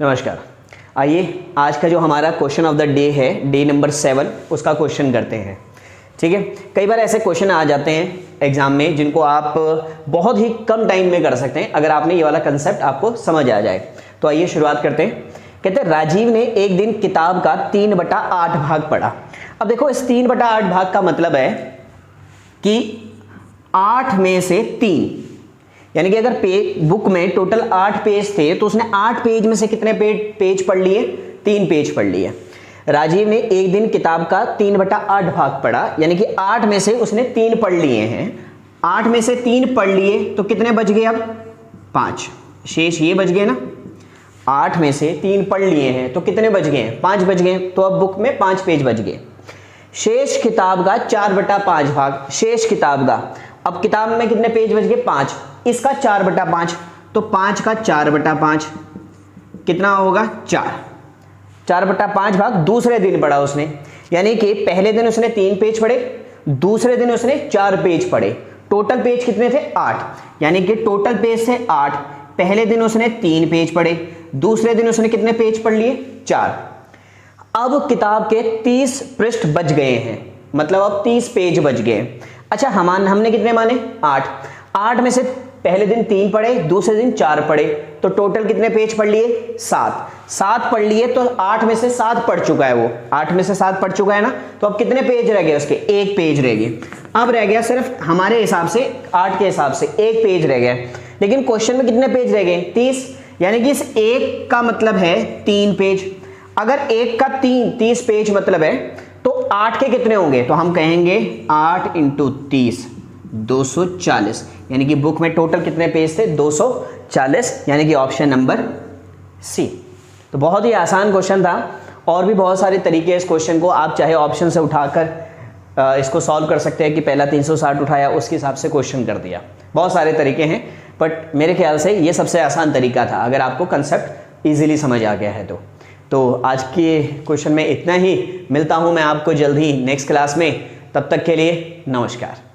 नमस्कार। आइए आज का जो हमारा क्वेश्चन ऑफ द डे है, डे नंबर 7, उसका क्वेश्चन करते हैं। ठीक है, कई बार ऐसे क्वेश्चन आ जाते हैं एग्जाम में जिनको आप बहुत ही कम टाइम में कर सकते हैं अगर आपने ये वाला कंसेप्ट आपको समझ आ जाए। तो आइए शुरुआत करते हैं। कहते हैं राजीव ने एक दिन किताब का 3/8 भाग पढ़ा। अब देखो इस 3/8 भाग का मतलब है कि 8 में से 3, यानी कि अगर बुक में टोटल 8 पेज थे तो उसने 8 पेज में से कितने पेज पढ़ लिए? 3 पेज पढ़ लिए। राजीव ने एक दिन किताब का 3/8 भाग पढ़ा, यानी कि 8 में से उसने 3 पढ़ लिए हैं। 8 में से 3 पढ़ लिए तो कितने बच गए? अब 5 शेष ये बच गए ना। 8 में से 3 पढ़ लिए हैं तो कितने बच गए? 5 बच गए। तो अब बुक में 5 पेज बच गए। शेष किताब का 4/5 भाग, शेष किताब का, अब किताब में कितने पेज बच गए? 5, इसका 4/5, तो 5 का 4/5 कितना होगा? 4/5 भाग दूसरे दिन पढ़ा उसने, यानी कि पहले दिन उसने 3 पेज पढ़े, दूसरे दिन उसने 4 पेज पढ़े। टोटल पेज कितने थे? 8, यानी कि टोटल पेज थे 8। पहले दिन उसने 3 पेज पढ़े, दूसरे दिन उसने कितने पेज पढ़ लिए? 4। अब किताब के 30 पृष्ठ बच गए हैं, मतलब अब 30 पेज बच गए। अच्छा, हमने कितने माने? 8 में से पहले दिन 3 पढ़े, दूसरे दिन 4 पढ़े, तो टोटल कितने पेज पढ़ लिए? 7 पढ़ लिए। तो 8 में से 7 पढ़ चुका है वो, 8 में से 7 पढ़ चुका है ना। तो अब कितने पेज रह गए उसके? 1 पेज रह गए। अब रह गया सिर्फ हमारे हिसाब से 8 के हिसाब से 1 पेज रह गया, लेकिन क्वेश्चन में कितने पेज रह गए? 30, यानी कि इस 1 का मतलब है 3 पेज। अगर 1 का 30 पेज मतलब है तो 8 के कितने होंगे? तो हम कहेंगे 8 × 30 240, यानी कि बुक में टोटल कितने पेज थे? 240, यानी कि ऑप्शन नंबर सी। तो बहुत ही आसान क्वेश्चन था, और भी बहुत सारे तरीके इस क्वेश्चन को आप चाहे ऑप्शन से उठाकर इसको सॉल्व कर सकते हैं कि पहला 360 उठाया उसके हिसाब से क्वेश्चन कर दिया। बहुत सारे तरीके हैं, बट मेरे ख्याल से ये सबसे आसान तरीका था अगर आपको कंसेप्ट ईजिली समझ आ गया है तो आज के क्वेश्चन में इतना ही। मिलता हूँ मैं आपको जल्द ही नेक्स्ट क्लास में, तब तक के लिए नमस्कार।